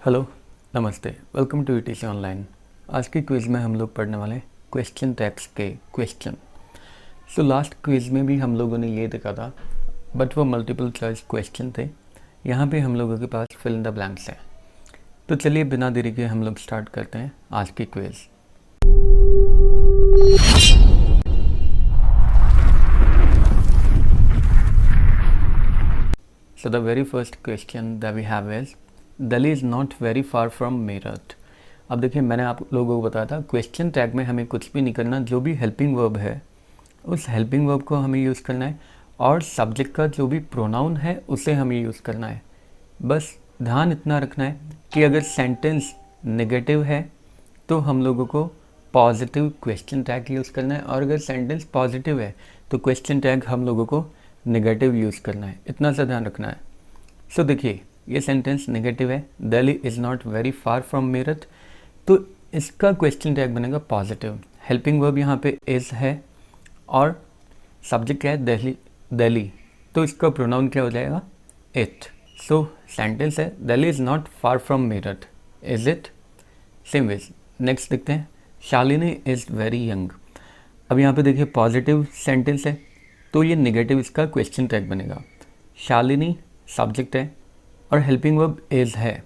Hello, नमस्ते, welcome to etc online. आज की क्विज़ में हम लोग पढ़ने वाले क्वेश्चन टैग्स के क्वेश्चन। लास्ट क्विज़ में भी हम लोगों ने ये देखा था, बट वो मल्टीपल चॉइस क्वेश्चन थे। यहाँ पे हम लोगों के पास फिल इन द ब्लैंक्स है। तो चलिए बिना देरी के हम लोग स्टार्ट करते हैं आज की quiz. So the very first question that we have is Delhi is not very far from Meerut. अब देखिए, मैंने आप लोगों को बताया था क्वेश्चन टैग में हमें कुछ भी नहीं करना, जो भी हेल्पिंग वर्ब है उस हेल्पिंग वर्ब को हमें यूज़ करना है और सब्जेक्ट का जो भी प्रोनाउन है उसे हमें यूज़ करना है। बस ध्यान इतना रखना है कि अगर सेंटेंस नेगेटिव है तो हम लोगों को पॉजिटिव क्वेश्चन टैग यूज़ करना है, और अगर सेंटेंस पॉजिटिव है तो क्वेश्चन टैग हम लोगों को नेगेटिव यूज़ करना है। इतना सा ध्यान रखना है। देखिए, ये सेंटेंस नेगेटिव है, Delhi is not very far from Meerut, तो इसका क्वेश्चन टैग बनेगा पॉजिटिव। हेल्पिंग वर्ब यहाँ पे इज़ है और सब्जेक्ट क्या है, दिल्ली, तो इसका प्रोनाउन क्या हो जाएगा, इट। सेंटेंस है Delhi is not far from Meerut, is it. Same ways next देखते हैं, शालिनी इज़ वेरी यंग। अब यहाँ पे देखिए पॉजिटिव सेंटेंस है तो ये नेगेटिव इसका क्वेश्चन टैग बनेगा। शालिनी सब्जेक्ट है और हेल्पिंग वर्ब इज़ है,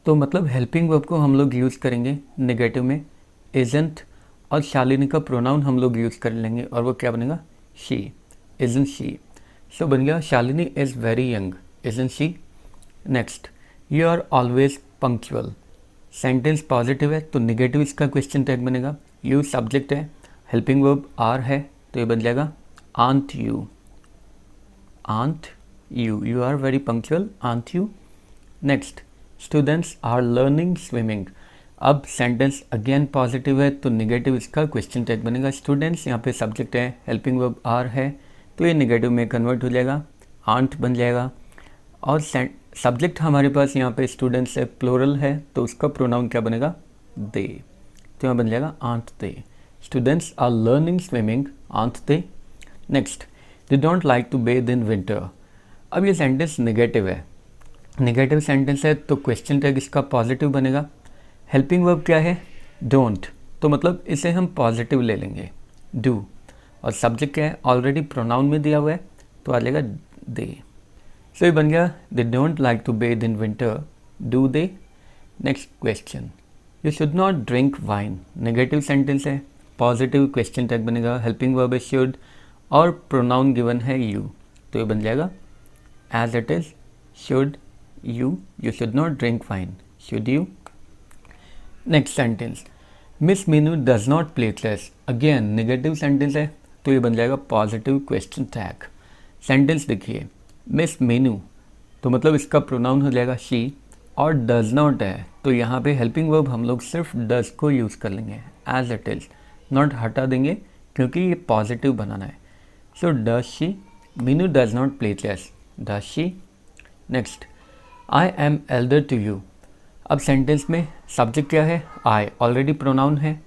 तो मतलब हेल्पिंग वर्ब को हम लोग यूज़ करेंगे नेगेटिव में, इज़ंट, और शालिनी का प्रोनाउन हम लोग यूज़ कर लेंगे और वो क्या बनेगा, शी, इज़ंट शी। बन गया Shalini is very young, isn't she. Next, you are always punctual. Sentence positive है तो नेगेटिव इसका क्वेश्चन टैग बनेगा। यू सब्जेक्ट है, हेल्पिंग वर्ब आर है, तो ये बन जाएगा aren't you, aren't you, you are very punctual, aren't you. Next, students are learning swimming. अब सेंटेंस अगेन पॉजिटिव है तो नेगेटिव इसका क्वेश्चन टैग बनेगा। स्टूडेंट्स यहाँ पे सब्जेक्ट है, हेल्पिंग वर्ब आर है, तो ये नेगेटिव में कन्वर्ट हो जाएगा, आंट बन जाएगा। और सब्जेक्ट हमारे पास यहाँ पे स्टूडेंट्स है, प्लूरल है, तो उसका प्रोनाउन क्या बनेगा, दे, तो यहाँ बन जाएगा aren't they. Students are learning swimming, aren't they. Next, they don't like to bathe in winter. अब ये सेंटेंस नेगेटिव है, नेगेटिव सेंटेंस है तो क्वेश्चन टैग इसका पॉजिटिव बनेगा। हेल्पिंग वर्ब क्या है, डोंट, तो मतलब इसे हम पॉजिटिव ले लेंगे, डू, और सब्जेक्ट क्या है, ऑलरेडी प्रोनाउन में दिया हुआ है, तो आ जाएगा दे। ये बन गया, they don't like to bathe in winter, do they. Next question, you should not drink wine. Negative sentence है, पॉजिटिव क्वेश्चन टैग बनेगा, हेल्पिंग वर्ब है शुड और प्रोनाउन गिवन है यू, तो ये बन जाएगा as it is, should you, you should not drink wine, should you. Next sentence, miss Meenu does not play chess. Again negative sentence है तो ये बन जाएगा पॉजिटिव क्वेश्चन टैग। सेंटेंस देखिए, मिस मीनू, तो मतलब इसका प्रोनाउन हो जाएगा शी, और डज नॉट है तो यहाँ पे हेल्पिंग वर्ब हम लोग सिर्फ डज को यूज़ कर लेंगे, एज इट इज़, नॉट हटा देंगे क्योंकि ये पॉजिटिव बनाना है। Does she, Meenu does not play chess, does she. Next, I am elder to you. अब सेंटेंस में सब्जेक्ट क्या है, आई, ऑलरेडी प्रोनाउन है,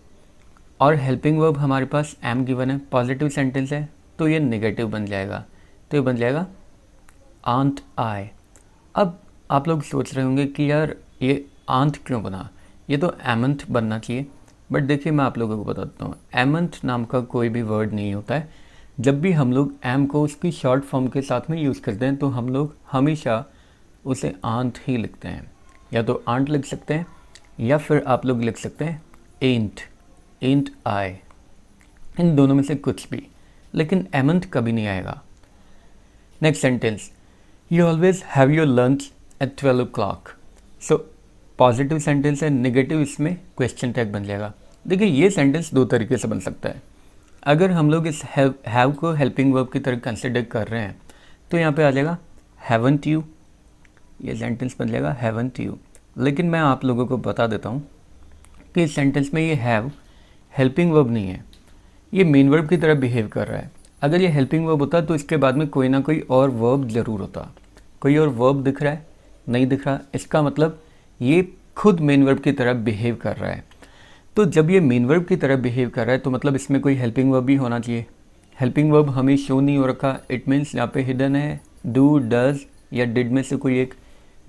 और हेल्पिंग वर्ब हमारे पास एम गिवन है, पॉजिटिव सेंटेंस है तो ये नेगेटिव बन जाएगा, तो ये बन जाएगा आंट आई। अब आप लोग सोच रहे होंगे कि यार ये आंट क्यों बना, ये तो एमंथ बनना चाहिए, बट देखिए मैं आप लोगों को बताता हूँ, एमंथ नाम का कोई भी वर्ड नहीं होता है। जब भी हम लोग एम को उसकी शॉर्ट फॉर्म के साथ में यूज़ करते हैं तो हम लोग हमेशा उसे आंट ही लिखते हैं, या तो आंट लिख सकते हैं या फिर आप लोग लिख सकते हैं एंट, एंट आई, इन दोनों में से कुछ भी, लेकिन एमंथ कभी नहीं आएगा। Next sentence, you always have your lunch at 12 o'clock। Positive sentence है, नेगेटिव इसमें क्वेश्चन टैग बन जाएगा। देखिए ये सेंटेंस दो तरीके से बन सकता है। अगर हम लोग इस हैव को हेल्पिंग वर्ब की तरह कंसिडर कर रहे हैं तो यहाँ पे आ जाएगा हैवंट यू, ये सेंटेंस बन जाएगा हैवंट यू। लेकिन मैं आप लोगों को बता देता हूँ कि इस सेंटेंस में ये हैव हेल्पिंग वर्ब नहीं है, ये मेन वर्ब की तरह बिहेव कर रहा है। अगर ये हेल्पिंग वर्ब होता तो इसके बाद में कोई ना कोई और वर्ब ज़रूर होता। कोई और वर्ब दिख रहा है, नहीं दिख रहा, इसका मतलब ये खुद मेन वर्ब की तरह बिहेव कर रहा है। तो जब ये मेन वर्ब की तरह बिहेव कर रहा है तो मतलब इसमें कोई हेल्पिंग वर्ब भी होना चाहिए। हेल्पिंग वर्ब हमें शो नहीं हो रखा, इट मीन्स यहाँ पे हिडन है, डू, डज या डिड में से कोई एक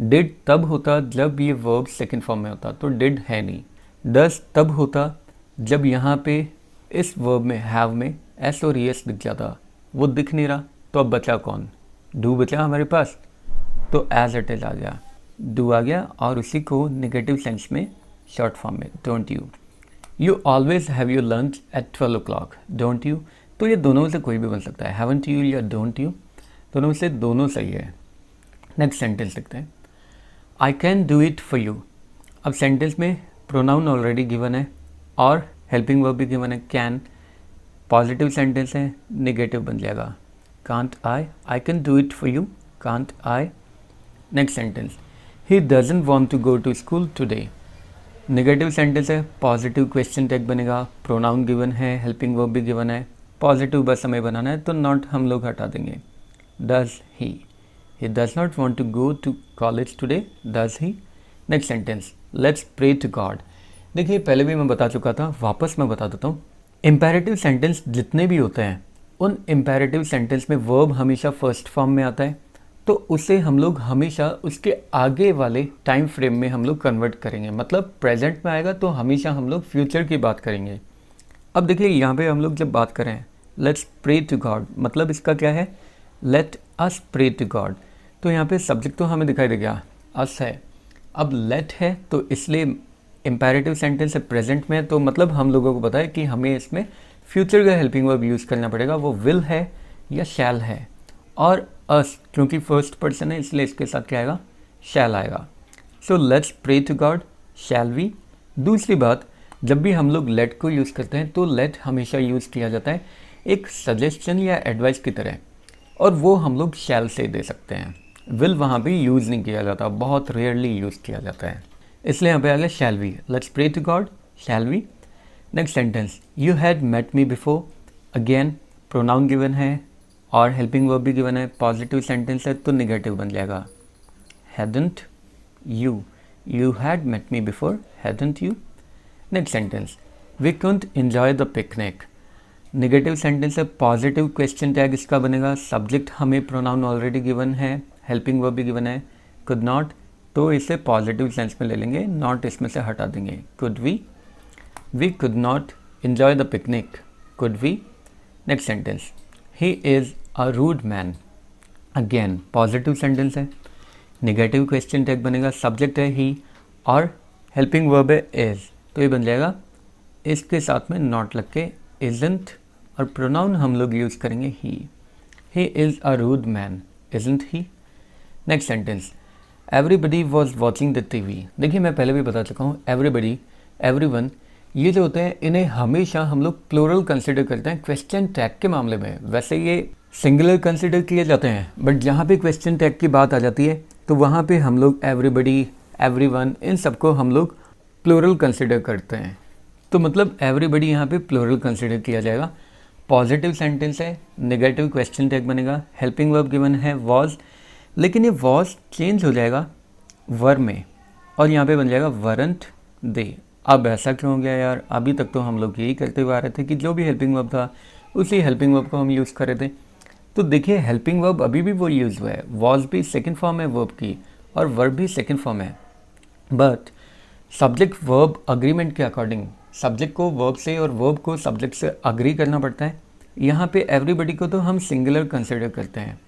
डिड तब होता जब ये वर्ब सेकंड फॉर्म में होता, तो डिड है नहीं। डज तब होता जब यहाँ पे इस वर्ब में हैव में एस और एस दिख जाता, वो दिख नहीं रहा, तो अब बचा कौन? डू बचा हमारे पास, तो एज इट इज आ गया, डू आ गया, और उसी को नेगेटिव सेंस में शॉर्ट फॉर्म में don't you. You always have your lunch at 12 o'clock, don't you, तो ये दोनों में से कोई भी बन सकता है, हैवंट यू या डोंट यू, दोनों में से दोनों सही है। नेक्स्ट सेंटेंस लिखते हैं, I can do it for you. अब सेंटेंस में प्रोनाउन ऑलरेडी गिवन है और हेल्पिंग वर्ब भी गिवन है, कैन, पॉजिटिव सेंटेंस है, नेगेटिव बन जाएगा can't I can do it for you, can't I. Next sentence, he doesn't want to go to school today, negative sentence है, positive question tag बनेगा, pronoun given है, helping verb भी given है, positive बस हमें बनाना है, तो नॉट हम लोग हटा देंगे। Does he does not want to go to college today, does he. Next sentence, let's pray to God. देखिए पहले भी मैं बता चुका था, वापस मैं बता देता हूँ। इम्पेरेटिव सेंटेंस जितने भी होते हैं उन इम्पेरेटिव सेंटेंस में वर्ब हमेशा फर्स्ट फॉर्म में आता है, तो उसे हम लोग हमेशा उसके आगे वाले टाइम फ्रेम में हम लोग कन्वर्ट करेंगे, मतलब प्रेजेंट में आएगा तो हमेशा हम लोग फ्यूचर की बात करेंगे। अब देखिए यहाँ पे हम लोग जब बात करें लेट्स प्रे टू गॉड, मतलब इसका क्या है, let us pray to God, तो यहाँ पे सब्जेक्ट तो हमें दिखाई दे गया, अस है। अब लेट है तो इसलिए इम्पेरेटिव सेंटेंस है, प्रेजेंट में, तो मतलब हम लोगों को पता है कि हमें इसमें फ्यूचर का हेल्पिंग वर्ब यूज़ करना पड़ेगा, वो विल है या शैल है। और अस क्योंकि फर्स्ट पर्सन है इसलिए इसके साथ क्या आएगा, शैल आएगा। So let's pray to God, shall we. दूसरी बात, जब भी हम लोग लेट को यूज़ करते हैं तो लेट हमेशा यूज़ किया जाता है एक सजेशन या एडवाइस की तरह, और वो हम लोग शैल से दे सकते हैं। विल वहाँ पे यूज़ नहीं किया जाता, बहुत रेयरली यूज़ किया जाता है, इसलिए यहाँ पे आ गया shall we. Let's pray to God, shall we. Next sentence, you had met me before, again pronoun given है और हेल्पिंग वर्ब भी गिवन है, पॉजिटिव सेंटेंस है तो नेगेटिव बन जाएगा, hadn't you, you had met me before, hadn't you. Next sentence, we couldn't enjoy the picnic, negative sentence है, positive question tag इसका बनेगा, सब्जेक्ट हमें प्रोनाउन ऑलरेडी गिवन है, हेल्पिंग वर्ब भी गिवन है, कुड नॉट, तो इसे पॉजिटिव सेंस में ले लेंगे, नॉट इसमें से हटा देंगे, could we could not enjoy the picnic, could we. Next sentence, he is a rude man, again positive sentence है, नेगेटिव क्वेश्चन टैग बनेगा, सब्जेक्ट है ही और हेल्पिंग वर्ब है इज़, तो ये बन जाएगा इसके साथ में नॉट लग के इजंट, और प्रोनाउन हम लोग यूज़ करेंगे he is a rude man, isn't he. Next sentence, everybody was watching the TV, देखिए मैं पहले भी बता चुका हूँ, एवरीबडी, एवरीवन, ये जो होते हैं इन्हें हमेशा हम लोग प्लूरल कंसिडर करते हैं क्वेश्चन टैग के मामले में। वैसे ये सिंगुलर कंसिडर किए जाते हैं, बट जहाँ पे क्वेश्चन टैग की बात आ जाती है तो वहाँ पे हम लोग एवरीबडी, एवरीवन, इन सबको हम लोग प्लूरल कंसिडर करते हैं। तो मतलब एवरीबडी यहाँ पे प्लूरल कंसिडर किया जाएगा। पॉजिटिव सेंटेंस है, नेगेटिव क्वेश्चन टैग बनेगा, हेल्पिंग वर्ब गिवन है वॉज, लेकिन ये वॉज चेंज हो जाएगा वर में और यहाँ पे बन जाएगा वरंट दे। अब ऐसा क्यों हो गया यार, अभी तक तो हम लोग यही करते हुए आ रहे थे कि जो भी हेल्पिंग वर्ब था उसी हेल्पिंग वर्ब को हम यूज़ कर रहे थे। तो देखिए हेल्पिंग वर्ब अभी भी वो यूज़ हुआ है, वॉज भी सेकंड फॉर्म है वर्ब की और वर्ब भी सेकंड फॉर्म है, बट सब्जेक्ट वर्ब अग्रीमेंट के अकॉर्डिंग सब्जेक्ट को वर्ब से और वर्ब को सब्जेक्ट से अग्री करना पड़ता है। यहाँ पे एवरीबडी को तो हम सिंगुलर कंसिडर करते हैं,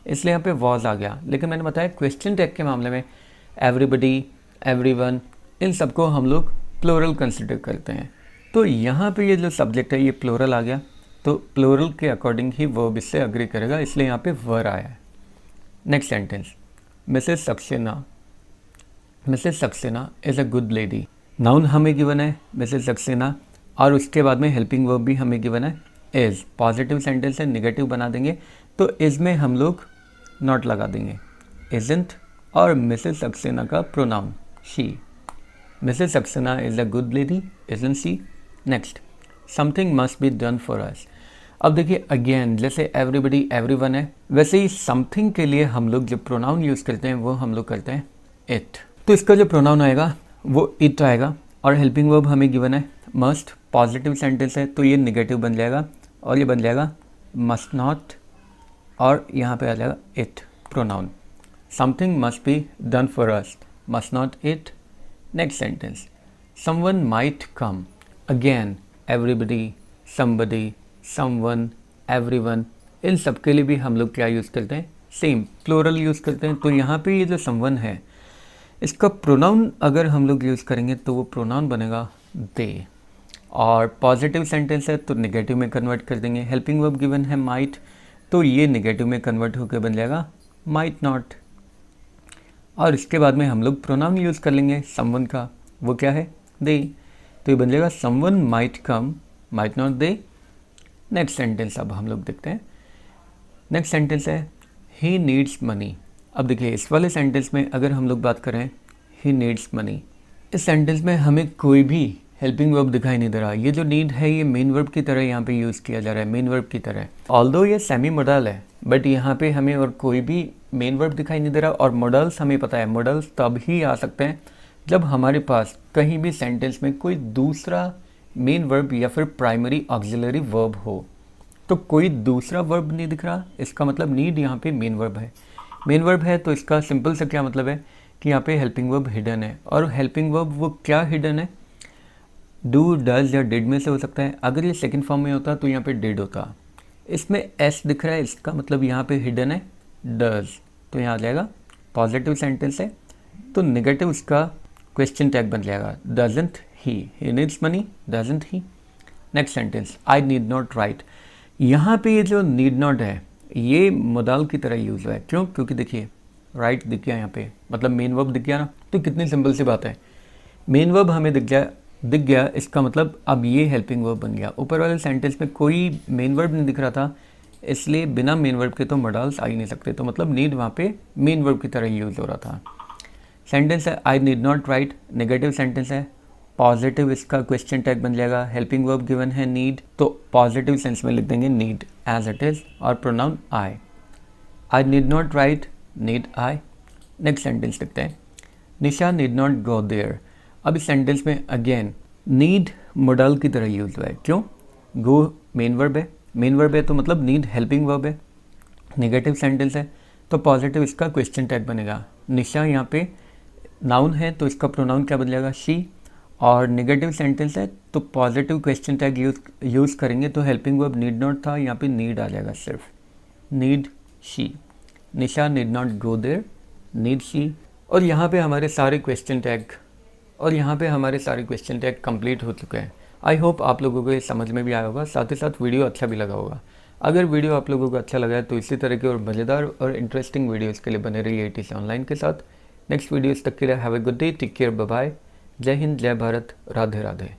इसलिए यहाँ पे वॉज आ गया। लेकिन मैंने बताया क्वेश्चन टैग के मामले में एवरीबडी, एवरीवन, इन सबको हम लोग प्लूरल कंसिडर करते हैं। तो यहाँ पे ये जो सब्जेक्ट है ये प्लूरल आ गया, तो प्लूरल के अकॉर्डिंग ही वर्ब इससे अग्री करेगा, इसलिए यहाँ पे वर आया है। Next sentence, Mrs Saxena, Mrs Saxena is a good lady, noun हमें गिवन है मिसेस सक्सेना और उसके बाद में हेल्पिंग वर्ब भी हमें गिवन है इज़, पॉजिटिव सेंटेंस है, नेगेटिव बना देंगे तो इज़ में हम लोग नॉट लगा देंगे, इजंट, और मिसेस सक्सेना का pronoun she, Mrs Saxena is a good lady, isn't she. Next, something must be done for अस। अब देखिए अगेन जैसे एवरीबडी, एवरीवन है, वैसे ही समथिंग के लिए हम लोग जो प्रोनाउन यूज़ करते हैं वो हम लोग करते हैं इट। तो इसका जो प्रोनाउन आएगा वो इट आएगा और हेल्पिंग वर्ब हमें गिवन है मस्ट, पॉजिटिव सेंटेंस है तो ये नेगेटिव बन जाएगा और ये बन जाएगा मस्ट नॉट और यहाँ पे आ जाएगा it pronoun. Something must be done for us, must not it. Next sentence, someone might come, again everybody, somebody, someone, everyone, इन सब के लिए भी हम लोग क्या यूज़ करते हैं, सेम प्लूरल यूज़ करते हैं। तो यहाँ पे ये जो समवन है, इसका प्रोनाउन अगर हम लोग यूज़ करेंगे तो वो प्रोनाउन बनेगा दे, और पॉजिटिव सेंटेंस है तो नेगेटिव में कन्वर्ट कर देंगे। हेल्पिंग वर्ब गिवन है माइट, तो ये नेगेटिव में कन्वर्ट होकर बन जाएगा माइट नॉट। और इसके बाद में हम लोग प्रोनाउन यूज़ कर लेंगे समवन का, वो क्या है, दे, तो ये बन जाएगा someone might come, might not they. Next sentence अब हम लोग देखते हैं। नेक्स्ट सेंटेंस है ही नीड्स मनी। अब देखिए इस वाले सेंटेंस में अगर हम लोग बात करें ही नीड्स मनी, इस सेंटेंस में हमें कोई भी हेल्पिंग वर्ब दिखाई नहीं दे रहा। ये जो नीड है ये मेन वर्ब की तरह यहाँ पे यूज़ किया जा रहा है, मेन वर्ब की तरह। ऑल्दो ये सेमी मॉडल है, बट यहाँ पे हमें और कोई भी मेन वर्ब दिखाई नहीं दे रहा। और मॉडल्स हमें पता है, मॉडल्स तब ही आ सकते हैं जब हमारे पास कहीं भी सेंटेंस में कोई दूसरा मेन वर्ब या फिर प्राइमरी ऑक्सिलरी वर्ब हो। तो कोई दूसरा वर्ब नहीं दिख रहा, इसका मतलब नीड यहाँ पे मेन वर्ब है। मेन वर्ब है तो इसका सिंपल सा क्या मतलब है कि यहाँ पे हेल्पिंग वर्ब हिडन है। और हेल्पिंग वर्ब वो क्या हिडन है, डू, डज या डिड में से हो सकता है। अगर ये सेकंड फॉर्म में होता तो यहाँ पे डिड होता। इसमें एस दिख रहा है, इसका मतलब यहाँ पे हिडन है डज, तो यहाँ आ जाएगा पॉजिटिव सेंटेंस है तो नेगेटिव इसका क्वेश्चन टैग बन जाएगा doesn't he needs money, doesn't he. Next sentence, I need not right. यहाँ पे ये जो नीड नॉट है ये मोडाल की तरह यूज़ हुआ है। क्यों, क्योंकि देखिए राइट दिख गया यहाँ पे, मतलब मेन वर्ब दिख गया ना। तो कितनी सिंपल सी बात है, मेन वर्ब हमें दिख गया, इसका मतलब अब ये हेल्पिंग वर्ब बन गया। ऊपर वाले सेंटेंस में कोई मेन वर्ब नहीं दिख रहा था, इसलिए बिना मेन वर्ब के तो मॉडल्स आ ही नहीं सकते। तो मतलब नीड वहाँ पे मेन वर्ब की तरह यूज़ हो रहा था। सेंटेंस है I need not right, negative sentence है, पॉजिटिव इसका क्वेश्चन टैग बन जाएगा। हेल्पिंग वर्ब गिवन है नीड, तो पॉजिटिव सेंस में लिख देंगे नीड एज इट इज़, और pronoun I need not right, need I. Next sentence लिखते हैं, निशा नीड नॉट गो देयर। अब इस सेंटेंस में अगेन नीड मॉडल की तरह यूज हुआ है। क्यों, गो मेन वर्ब है, मेन वर्ब है तो मतलब नीड हेल्पिंग वर्ब है। नेगेटिव सेंटेंस है तो पॉजिटिव इसका क्वेश्चन टैग बनेगा। निशा यहाँ पे नाउन है तो इसका प्रोनाउन क्या बन जाएगा, शी। और नेगेटिव सेंटेंस है तो पॉजिटिव क्वेश्चन टैग यूज़ करेंगे तो हेल्पिंग वर्ब नीड नॉट था, यहाँ पे नीड आ जाएगा सिर्फ, need she. Nisha need not go there, need she. और यहाँ पे हमारे सारे क्वेश्चन टैग कंप्लीट हो चुके हैं। आई होप आप लोगों को ये समझ में भी आया होगा, साथ ही साथ वीडियो अच्छा भी लगा होगा। अगर वीडियो आप लोगों को अच्छा लगा है तो इसी तरह के और मज़ेदार और इंटरेस्टिंग वीडियोज़ के लिए बने रहिए ATC ऑनलाइन के साथ। नेक्स्ट वीडियोज़ तक के लिए have a good day, take care, bye bye. जय हिंद, जय भारत, राधे राधे।